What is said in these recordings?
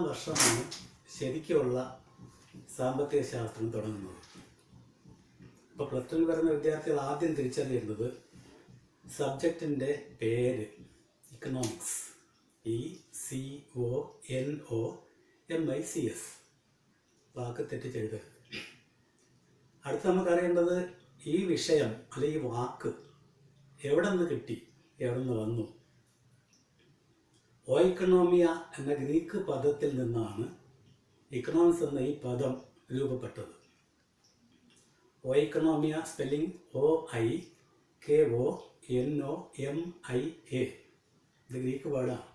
വർഷമാണ് ശരിക്കുള്ള സാമ്പത്തിക ശാസ്ത്രം തുടങ്ങുന്നത്. ഇപ്പോൾ പ്ലസ് ടുവിൽ വരുന്ന വിദ്യാർത്ഥികൾ ആദ്യം തിരിച്ചറിയുന്നത് സബ്ജക്റ്റിൻ്റെ പേര് ഇക്കണോമിക്സ്, ECONOMICS, വാക്ക് തെറ്റിച്ചെഴുതരുത്. അടുത്ത് നമുക്കറിയേണ്ടത് ഈ വിഷയം അല്ലെങ്കിൽ ഈ വാക്ക് എവിടെ നിന്ന് കിട്ടി, എവിടെ നിന്ന് വന്നു. ഓയിക്കണോമിയ എന്ന ഗ്രീക്ക് പദത്തിൽ നിന്നാണ് ഇക്കണോമിക്സ് എന്ന ഈ പദം രൂപപ്പെട്ടത്. ഓയിക്കണോമിയ സ്പെല്ലിംഗ് OIKONOMIA, ഇത് ഗ്രീക്ക് വേർഡാണ്.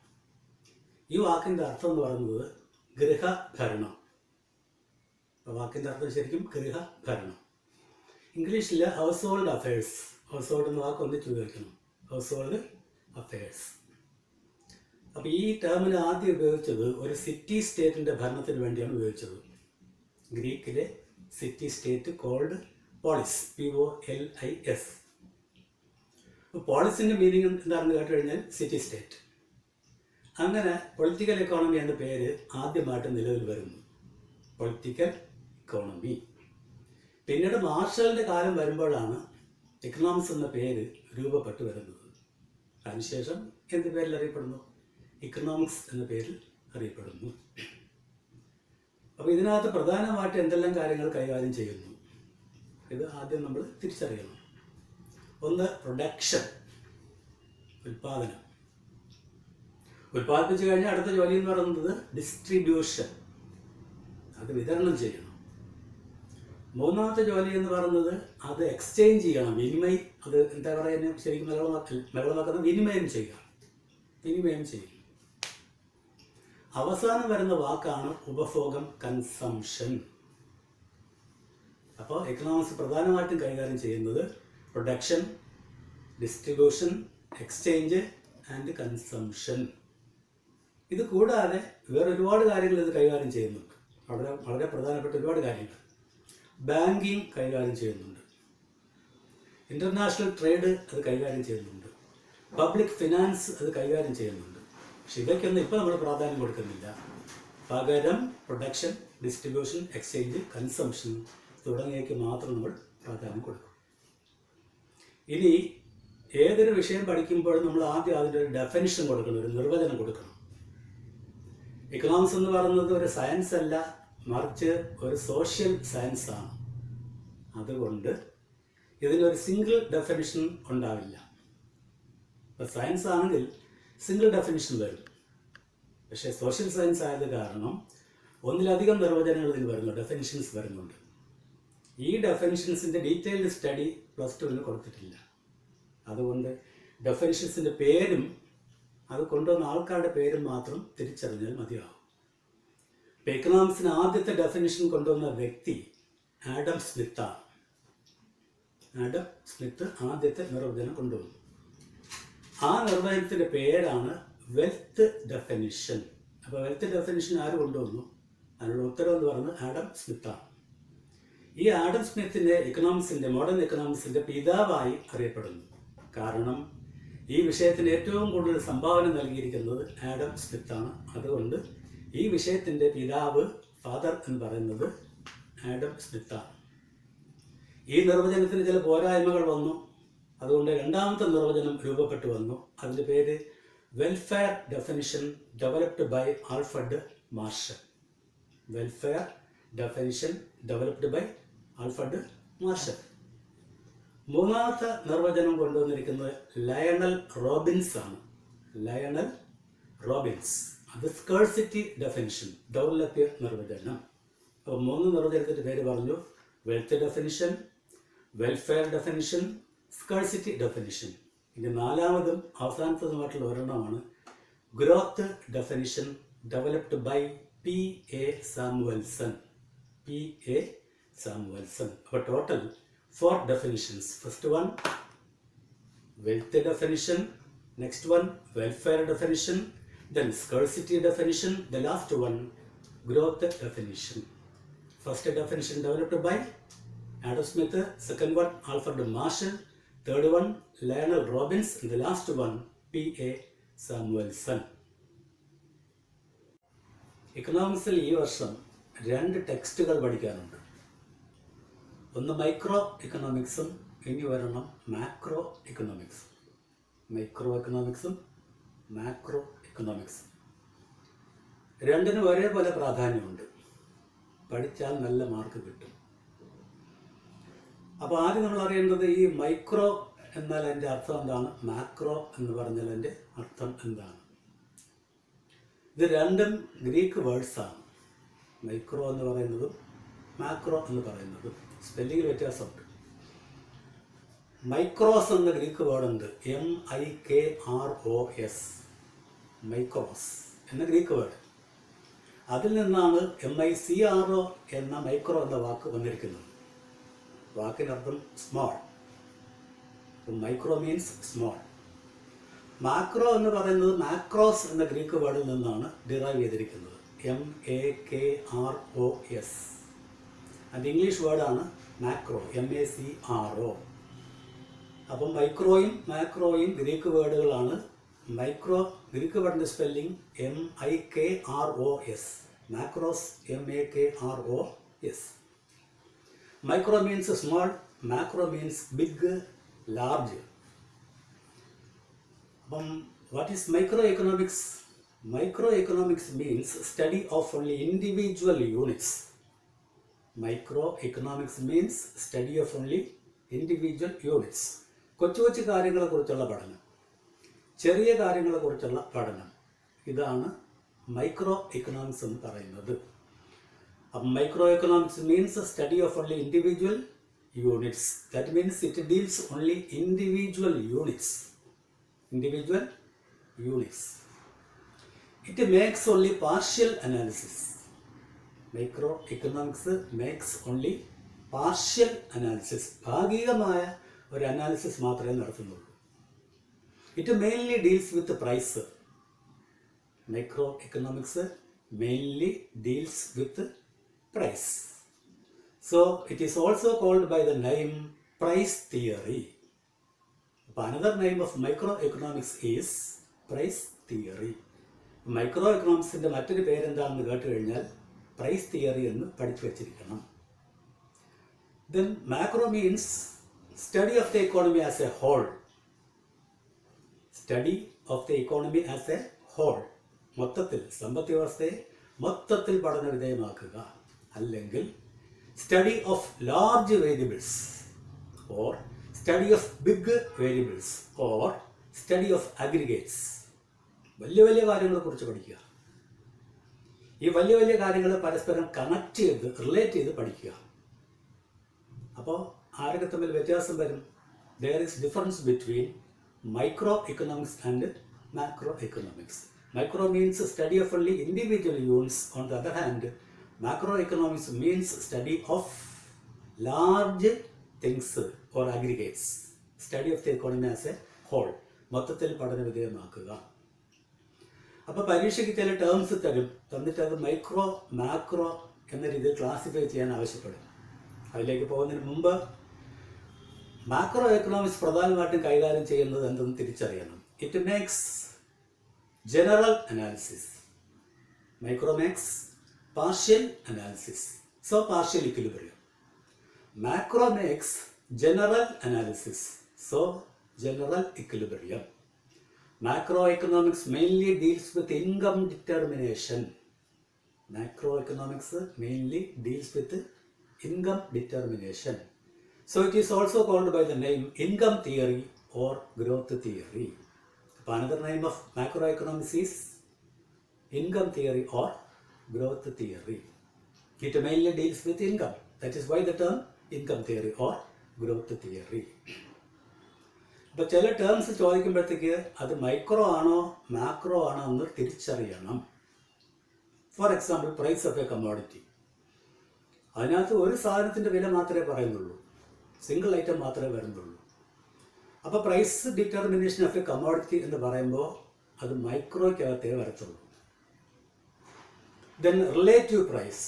ഈ വാക്കിൻ്റെ അർത്ഥം എന്ന് പറയുന്നത് ഗൃഹഭരണം. വാക്കിൻ്റെ അർത്ഥം ശരിക്കും ഗൃഹഭരണം. ഇംഗ്ലീഷിൽ house hold affairs, house hold എന്ന വാക്ക് ഒന്നിച്ച് ഉപയോഗിക്കണം, ഹൗസ് ഹോൾഡ് അഫയേഴ്സ്. അപ്പോൾ ഈ ടേമിന് ആദ്യം ഉപയോഗിച്ചത് ഒരു സിറ്റി സ്റ്റേറ്റിൻ്റെ ഭരണത്തിന് വേണ്ടിയാണ് ഉപയോഗിച്ചത്. ഗ്രീക്കിലെ city state called polis, POLIS. പോളിസിൻ്റെ മീനിങ് എന്താണെന്ന് കേട്ട് കഴിഞ്ഞാൽ സിറ്റി സ്റ്റേറ്റ്. അങ്ങനെ പൊളിറ്റിക്കൽ എക്കോണമി എന്ന പേര് ആദ്യമായിട്ട് നിലവിൽ വരുന്നു, പൊളിറ്റിക്കൽ ഇക്കോണമി. പിന്നീട് മാർഷലിൻ്റെ കാലം വരുമ്പോഴാണ് എക്കണോമിക്സ് എന്ന പേര് രൂപപ്പെട്ടു വരുന്നത്. അതിനുശേഷം എന്ത് പേരിൽ അറിയപ്പെടുന്നു? ഇക്കണോമിക്സ് എന്ന പേരിൽ അറിയപ്പെടുന്നു. അപ്പോൾ ഇതിനകത്ത് പ്രധാനമായിട്ട് എന്തെല്ലാം കാര്യങ്ങൾ കൈകാര്യം ചെയ്യുന്നു, ഇത് ആദ്യം നമ്മൾ തിരിച്ചറിയണം. ഒന്ന്, പ്രൊഡക്ഷൻ, ഉൽപാദനം. ഉൽപ്പാദിപ്പിച്ചു കഴിഞ്ഞാൽ അടുത്ത ജോലി എന്ന് പറയുന്നത് ഡിസ്ട്രിബ്യൂഷൻ, അത് വിതരണം ചെയ്യണം. മൂന്നാമത്തെ ജോലി എന്ന് പറയുന്നത് അത് എക്സ്ചേഞ്ച് ചെയ്യണം, വിനിമയം. അത് എന്താ പറയുന്നത്, ശരിക്കും മലയാളമാക്കുന്ന വിനിമയം ചെയ്യുക, വിനിമയം ചെയ്യും. അവസാനം വരുന്ന വാക്കാണ് ഉപഭോഗം, കൺസംഷൻ. അപ്പോൾ എക്കണോമിക്സ് പ്രധാനമായിട്ടും കൈകാര്യം ചെയ്യുന്നത് production, distribution, exchange and consumption. ഇത് കൂടാതെ വേറെ ഒരുപാട് കാര്യങ്ങൾ ഇത് കൈകാര്യം ചെയ്യുന്നുണ്ട്, വളരെ വളരെ പ്രധാനപ്പെട്ട ഒരുപാട് കാര്യങ്ങൾ. ബാങ്കിങ് കൈകാര്യം ചെയ്യുന്നുണ്ട്, ഇൻ്റർനാഷണൽ ട്രേഡ് അത് കൈകാര്യം ചെയ്യുന്നുണ്ട്, പബ്ലിക് ഫിനാൻസ് അത് കൈകാര്യം ചെയ്യുന്നുണ്ട്. പക്ഷെ ഇതൊക്കെയൊന്നും ഇപ്പോൾ നമ്മൾ പ്രാധാന്യം കൊടുക്കുന്നില്ല. പകരം പ്രൊഡക്ഷൻ, ഡിസ്ട്രിബ്യൂഷൻ, എക്സ്ചേഞ്ച്, കൺസംഷൻ തുടങ്ങിയവയ്ക്ക് മാത്രം നമ്മൾ പ്രാധാന്യം കൊടുക്കും. ഇനി ഏതൊരു വിഷയം പഠിക്കുമ്പോഴും നമ്മൾ ആദ്യം അതിൻ്റെ ഒരു ഡെഫിനിഷൻ കൊടുക്കണം, ഒരു നിർവചനം കൊടുക്കണം. എക്കണോമിക്സ് എന്ന് പറയുന്നത് ഒരു സയൻസ് അല്ല, മറിച്ച് ഒരു സോഷ്യൽ സയൻസ് ആണ്. അതുകൊണ്ട് ഇതിനൊരു സിംഗിൾ ഡെഫിനിഷൻ ഉണ്ടാവില്ല. ഇപ്പോൾ സയൻസ് ആണെങ്കിൽ സിംഗിൾ ഡെഫിനിഷൻ വരും. പക്ഷേ സോഷ്യൽ സയൻസ് ആയത് കാരണം ഒന്നിലധികം നിർവചനങ്ങൾ ഇതിൽ വരുന്നുണ്ട്, ഡെഫിനിഷൻസ് വരുന്നുണ്ട്. ഈ ഡെഫിനിഷൻസിൻ്റെ ഡീറ്റെയിൽഡ് സ്റ്റഡി പ്ലസ് ടുവിന് കൊടുത്തിട്ടില്ല. അതുകൊണ്ട് ഡെഫിനിഷൻസിൻ്റെ പേരും അത് കൊണ്ടുവന്ന ആൾക്കാരുടെ പേരും മാത്രം തിരിച്ചറിഞ്ഞാൽ മതിയാവും. ഇപ്പോൾ എക്കണോമിക്സിന് ആദ്യത്തെ ഡെഫിനിഷൻ കൊണ്ടുവന്ന വ്യക്തി ആഡം സ്മിത്താണ്. ആഡം സ്മിത്ത് ആദ്യത്തെ നിർവചനം കൊണ്ടുവന്നു. ആ നിർവചനത്തിൻ്റെ പേരാണ് വെൽത്ത് ഡെഫിനിഷൻ. അപ്പോൾ വെൽത്ത് ഡെഫിനിഷൻ ആര് കൊണ്ടുവന്നു? അതിനുള്ള ഉത്തരവ് എന്ന് പറയുന്നത് ആഡം സ്മിത്താണ്. ഈ ആഡം സ്മിത്തിൻ്റെ എക്കണോമിക്സിൻ്റെ, മോഡേൺ എക്കണോമിക്സിൻ്റെ പിതാവായി അറിയപ്പെടുന്നു. കാരണം ഈ വിഷയത്തിന് ഏറ്റവും കൂടുതൽ സംഭാവന നൽകിയിരിക്കുന്നത് ആഡം സ്മിത്താണ്. അതുകൊണ്ട് ഈ വിഷയത്തിൻ്റെ പിതാവ്, ഫാദർ എന്ന് പറയുന്നത് ആഡം സ്മിത്താണ്. ഈ നിർവചനത്തിന് ചില പോരായ്മകൾ വന്നു. അതുകൊണ്ട് രണ്ടാമത്തെ നിർവചനം രൂപപ്പെട്ടു വന്നു. അതിൻ്റെ പേര് welfare definition developed by Alfred Marshall. Welfare definition developed by Alfred Marshall. മൂന്നാമത്തെ നിർവചനം കൊണ്ടുവന്നിരിക്കുന്നത് ലയണൽ റോബിൻസ് ആണ്. ലയണൽ റോബിൻസ്, അത് സ്കേഴ്സിറ്റി ഡെഫിനിഷൻ, ദൗർലഭ്യ നിർവചനം. അപ്പോൾ മൂന്ന് നിർവചനത്തിൻ്റെ പേര് പറഞ്ഞു: wealth definition, welfare definition, scarcity definition. ഇനി നാലാമതും അവസാനത്തതുമായിട്ടുള്ള ഒരെണ്ണമാണ് growth definition developed by P.A. Samuelson. P.A. Samuelson. അപ്പോൾ total 4 definitions. First one, wealth definition. Next one, welfare definition. Then scarcity definition. The last one, growth definition. First definition developed by Adam Smith. Second one, Alfred Marshall. Third one, Lionel Robbins. And the last one, P.A. Samuelson. എക്കണോമിക്സിൽ ഈ വർഷം 2 ടെക്സ്റ്റുകൾ പഠിക്കാനുണ്ട്. ഒന്ന് micro എക്കണോമിക്സും ഇനി ഒരെണ്ണം macro എക്കണോമിക്സും. Micro എക്കണോമിക്സും macro എക്കണോമിക്സും രണ്ടിനും ഒരേപോലെ പ്രാധാന്യമുണ്ട്. പഠിച്ചാൽ നല്ല മാർക്ക് കിട്ടും. അപ്പോൾ ആദ്യം നമ്മൾ അറിയേണ്ടത് ഈ മൈക്രോ എന്നാൽ അതിൻ്റെ അർത്ഥം എന്താണ്, മാക്രോ എന്ന് പറഞ്ഞാൽ അതിൻ്റെ അർത്ഥം എന്താണ്. ഇത് രണ്ടും ഗ്രീക്ക് വേർഡ്സാണ്. മൈക്രോ എന്ന് പറയുന്നതും മാക്രോ എന്ന് പറയുന്നതും സ്പെല്ലിങ്ങിൽ വ്യത്യാസമുണ്ട്. മൈക്രോസ് എന്ന ഗ്രീക്ക് വേർഡുണ്ട്, MIKROS, മൈക്രോസ് എന്ന ഗ്രീക്ക് വേർഡ്. അതിൽ നിന്നാണ് MICRO എന്ന മൈക്രോ എന്ന വാക്ക് വന്നിരിക്കുന്നത്. വാക്കിനർത്ഥം small. Micro means small. Macro എന്ന് പറയുന്നത് മാക്രോസ് എന്ന ഗ്രീക്ക് വേർഡിൽ നിന്നാണ് ഡിറൈവ് ചെയ്തിരിക്കുന്നത്, MAKROS. അതിൻ്റെ ഇംഗ്ലീഷ് വേർഡാണ് മാക്രോ, MACRO. അപ്പം മൈക്രോയും മാക്രോയും ഗ്രീക്ക് വേർഡുകളാണ്. മൈക്രോ ഗ്രീക്ക് വേർഡിൻ്റെ spelling MIKROS, makros MAKROS. Micro means small, macro means big, large. അപ്പം what is micro economics? Micro economics means study of only individual units. Micro economics means study of only individual units. കൊച്ചു കൊച്ചു കാര്യങ്ങളെക്കുറിച്ചുള്ള പഠനം, ചെറിയ കാര്യങ്ങളെക്കുറിച്ചുള്ള പഠനം, ഇതാണ് micro economics എന്ന് പറയുന്നത്. അപ്പം micro economics means study of only individual units. That means it deals only individual units. Individual units. It makes only partial analysis. Microeconomics makes only partial analysis. ഭാഗികമായ ഒരു അനാലിസിസ് മാത്രമേ നടത്തുന്നുള്ളൂ. It mainly deals with the price. Microeconomics mainly deals with the price. So it is also called by the name price theory. Another name of microeconomics is price theory. Micro എക്കണോമിക്സിൻ്റെ മറ്റൊരു പേരെന്താണെന്ന് കേട്ട് കഴിഞ്ഞാൽ price theory എന്ന് പഠിച്ചു വച്ചിരിക്കണം. Then macro means study of the economy as a whole. Study of the economy as a whole. മൊത്തത്തിൽ സമ്പദ് വ്യവസ്ഥയെ മൊത്തത്തിൽ പഠന വിധേയമാക്കുക. അല്ലെങ്കിൽ study of large variables or study of big variables or study of aggregates. വലിയ വലിയ കാര്യങ്ങളെക്കുറിച്ച് പഠിക്കുക. ഈ വലിയ വലിയ കാര്യങ്ങൾ പരസ്പരം കണക്ട് ചെയ്ത് റിലേറ്റ് ചെയ്ത് പഠിക്കുക. അപ്പോൾ ആരൊക്കെ തമ്മിൽ വ്യത്യാസം വരും? there is difference between micro economics and macro economics. Micro means study of only individual units. On the other hand, macro economics means study of large things or aggregates. Study of the economy as a whole. മൊത്തത്തിൽ പഠന വിധേയമാക്കുക. അപ്പോൾ പരീക്ഷയ്ക്ക് ചില terms തരും, തന്നിട്ട് അത് micro macro എന്ന രീതിയിൽ ക്ലാസിഫൈ ചെയ്യാൻ ആവശ്യപ്പെടും. അതിലേക്ക് പോകുന്നതിന് മുമ്പ് മാക്രോ എക്കണോമിക്സ് പ്രധാനമായിട്ടും കൈകാര്യം ചെയ്യുന്നത് എന്തെന്ന് തിരിച്ചറിയണം. It makes general analysis. Micro makes partial analysis. So partial equilibrium. Macro makes general analysis, so general equilibrium. Macroeconomics mainly deals with income determination. Macroeconomics mainly deals with income determination. So it is also called by the name income theory or growth theory. Another name of macroeconomics is income theory or growth theory. It mainly deals with income. That is why the term income theory or growth theory. അപ്പോൾ ചില terms ചോദിക്കുമ്പോഴത്തേക്ക് അത് micro ആണോ macro ആണോ എന്ന് തിരിച്ചറിയണം. For example price of a commodity. അതിനകത്ത് ഒരു സാധനത്തിൻ്റെ വില മാത്രമേ പറയുന്നുള്ളൂ, സിംഗിൾ ഐറ്റം മാത്രമേ വരുന്നുള്ളൂ. അപ്പോൾ price determination of a commodity എന്ന് പറയുമ്പോൾ അത് മൈക്രോയ്ക്കകത്തേ വരത്തുള്ളൂ. Then relative price.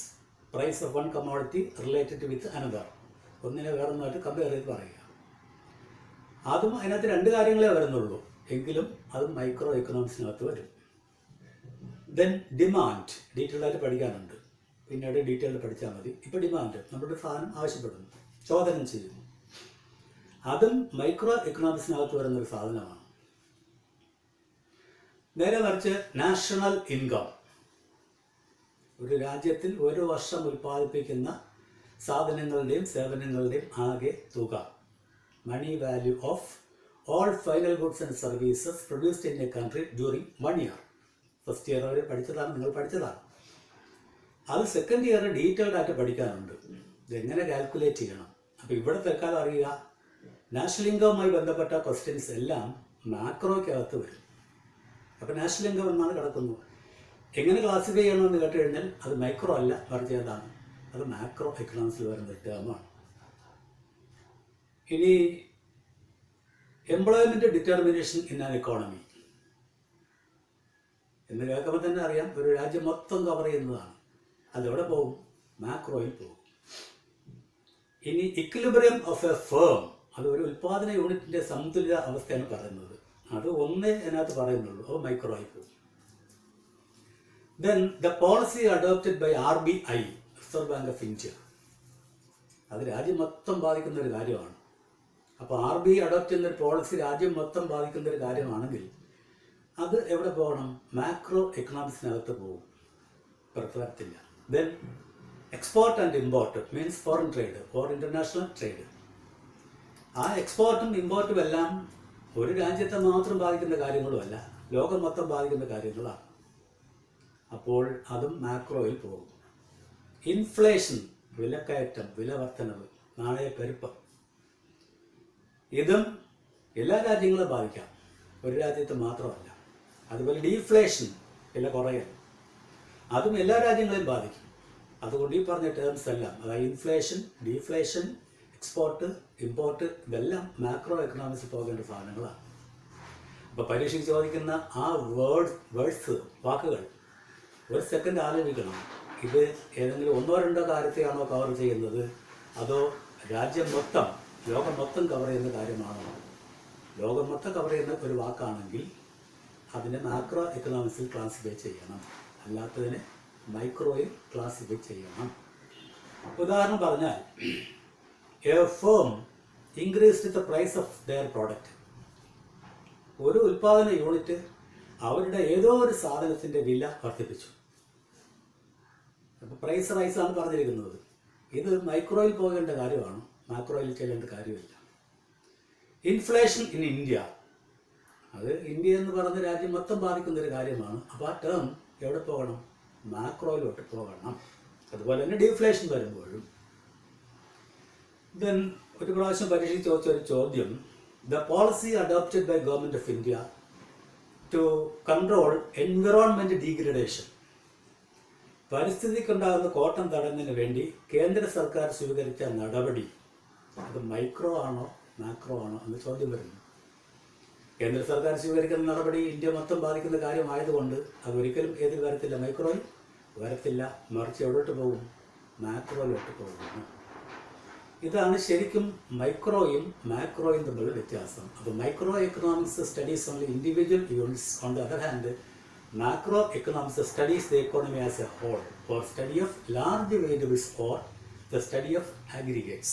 Price of one commodity related with another. ഒന്നിനെ വേറൊന്നായിട്ട് കമ്പയർ ചെയ്ത് പറയുക. അതും അതിനകത്ത് 2 കാര്യങ്ങളേ വരുന്നുള്ളൂ, എങ്കിലും അത് മൈക്രോ എക്കണോമിക്സിനകത്ത് വരും. ദെൻ ഡിമാൻഡ് ഡീറ്റെയിൽഡായിട്ട് പഠിക്കാനുണ്ട്, പിന്നീട് ഡീറ്റെയിൽഡ് പഠിച്ചാൽ മതി. ഇപ്പോൾ ഡിമാൻഡ് നമ്മുടെ സാധനം ആവശ്യപ്പെടുന്നു, ചോദനം ചെയ്യുന്നു. അതും മൈക്രോ എക്കണോമിക്സിനകത്ത് വരുന്നൊരു സാധനമാണ്. നേരെ മറിച്ച് നാഷണൽ ഇൻകം, ഒരു രാജ്യത്തിൽ ഒരു വർഷം ഉൽപ്പാദിപ്പിക്കുന്ന സാധനങ്ങളുടെയും സേവനങ്ങളുടെയും ആകെ തുക, money value of all final goods and services produced in a country during 1 year. First year അവർ പഠിച്ചതാണ്, നിങ്ങൾ പഠിച്ചതാണ്. അത് സെക്കൻഡ് ഇയർ ഡീറ്റെയിൽഡ് ആയിട്ട് പഠിക്കാനുണ്ട്, ഇതെങ്ങനെ കാൽക്കുലേറ്റ് ചെയ്യണം. അപ്പോൾ ഇവിടെ തൽക്കാലം അറിയുക, നാഷണൽ ഇൻകവുമായി ബന്ധപ്പെട്ട ക്വസ്റ്റ്യൻസ് എല്ലാം മാക്രോയ്ക്കകത്ത് വരും. അപ്പോൾ നാഷണൽ ഇൻകം എന്നാണ് കിടക്കുന്നത്. എങ്ങനെ ക്ലാസിഫൈ ചെയ്യണമെന്ന് കേട്ട് കഴിഞ്ഞാൽ അത് മൈക്രോ അല്ല, മറിച്ച് ഏതാണ്, അത് മാക്രോ എക്കണോമിക്സിൽ വരുന്ന ടേമാണ്. ഇനി employment determination in an economy എന്ന് കേൾക്കുമ്പോൾ തന്നെ അറിയാം, ഒരു രാജ്യം മൊത്തം കവർ ചെയ്യുന്നതാണ്. അതെവിടെ പോകും? മാക്രോയിൽ പോകും. ഇനി ഇക്വിലിബ്രിയം ഓഫ് എ ഫേം, അത് ഒരു ഉൽപ്പാദന യൂണിറ്റിൻ്റെ സന്തുലിത അവസ്ഥയാണ് പറയുന്നത്. അത് ഒന്നേ അതിനകത്ത് പറയുന്നുള്ളൂ, അത് മൈക്രോയിൽ പോകും. Then the policy adopted by RBI, reserve bank of India, അത് രാജ്യം മൊത്തം ബാധിക്കുന്ന ഒരു കാര്യമാണ്. അപ്പോൾ RBI അഡോപ്റ്റ് ചെയ്യുന്നൊരു പോളിസി രാജ്യം മൊത്തം ബാധിക്കുന്ന ഒരു കാര്യമാണെങ്കിൽ അത് എവിടെ പോകണം? മാക്രോ എക്കണോമിക്സിനകത്ത് പോകും, പുറത്ത് വരത്തില്ല. Then export and import means foreign trade or international trade. ആ എക്സ്പോർട്ടും ഇമ്പോർട്ടും എല്ലാം ഒരു രാജ്യത്തെ മാത്രം ബാധിക്കുന്ന കാര്യങ്ങളുമല്ല, ലോകം മൊത്തം ബാധിക്കുന്ന കാര്യങ്ങളാണ്. അപ്പോൾ അതും മാക്രോയിൽ പോകും. ഇൻഫ്ലേഷൻ, വിലക്കയറ്റം, വില വർധനവ്, നാണയപ്പെരുപ്പം, ഇതും എല്ലാ രാജ്യങ്ങളും ബാധിക്കാം, ഒരു രാജ്യത്ത് മാത്രമല്ല. അതുപോലെ ഡീഫ്ലേഷൻ, വില കുറയൽ, അതും എല്ലാ രാജ്യങ്ങളെയും ബാധിക്കും. അതുകൊണ്ട് ഈ പറഞ്ഞ ടേംസ് എല്ലാം, അതായത് ഇൻഫ്ലേഷൻ, ഡീഫ്ലേഷൻ, എക്സ്പോർട്ട്, ഇമ്പോർട്ട്, ഇതെല്ലാം മാക്രോ എക്കണോമിക്സിൽ പോകേണ്ട സാധനങ്ങളാണ്. അപ്പോൾ പരീക്ഷയ്ക്ക് ചോദിക്കുന്ന ആ വേർഡ്സ്, വാക്കുകൾ ഒരു സെക്കൻഡ് ആലോചിക്കണം. ഇത് ഏതെങ്കിലും 1-2 കാര്യത്തെയാണോ കവർ ചെയ്യുന്നത്, അതോ രാജ്യം മൊത്തം, ലോകം മൊത്തം കവർ ചെയ്യുന്ന കാര്യമാണോ? ലോകം മൊത്തം കവർ ചെയ്യുന്ന ഒരു വാക്കാണെങ്കിൽ അതിനെ മാക്രോ എക്കണോമിക്സിൽ ക്ലാസിഫൈ ചെയ്യണം, അല്ലാത്തതിനെ മൈക്രോയിൽ ക്ലാസിഫൈ ചെയ്യണം. ഉദാഹരണം പറഞ്ഞാൽ, a firm increased the price of their product, ഒരു ഉൽപ്പാദന യൂണിറ്റ് അവരുടെ ഏതോ ഒരു സാധനത്തിൻ്റെ വില വർദ്ധിപ്പിച്ചു. അപ്പോൾ പ്രൈസ് റൈസാണ് പറഞ്ഞിരിക്കുന്നത്. ഇത് മൈക്രോയിൽ പോകേണ്ട കാര്യമാണ്, മാക്രോയിൽ ചെല്ലേണ്ട കാര്യമില്ല. ഇൻഫ്ലേഷൻ ഇൻ ഇന്ത്യ, അത് ഇന്ത്യ എന്ന് പറഞ്ഞ രാജ്യം മൊത്തം ബാധിക്കുന്നൊരു കാര്യമാണ്. അപ്പോൾ ആ ടേം എവിടെ പോകണം? മാക്രോയിലോട്ട് പോകണം. അതുപോലെ തന്നെ ഡീഫ്ലേഷൻ വരുമ്പോഴും. ദെൻ ഒരു പ്രാവശ്യം പരീക്ഷയ്ക്ക് ചോദിച്ച ഒരു ചോദ്യം, the policy adopted by government of India to control environment degradation, പരിസ്ഥിതിക്കുണ്ടാകുന്ന കോട്ടം തടയുന്നതിന് വേണ്ടി കേന്ദ്ര സർക്കാർ സ്വീകരിച്ച നടപടി, അത് മൈക്രോ ആണോ മാക്രോ ആണോ എന്ന് ചോദ്യം വരുന്നു. കേന്ദ്ര സർക്കാർ സ്വീകരിക്കുന്ന നടപടി ഇന്ത്യ മൊത്തം ബാധിക്കുന്ന കാര്യമായതുകൊണ്ട് അതൊരിക്കലും ഏതിൽ വരത്തില്ല, മൈക്രോയിൽ വരത്തില്ല, മറിച്ച് എവിടോട്ട് പോകും? മാക്രോയിലോട്ട് പോകുന്നു. ഇതാണ് ശരിക്കും മൈക്രോയും മാക്രോയും തമ്മിലുള്ള വ്യത്യാസം. അപ്പോൾ micro economics studies only individual units. On the other hand, macro economics studies the economy as a whole, or study of large variables, or the study of aggregates.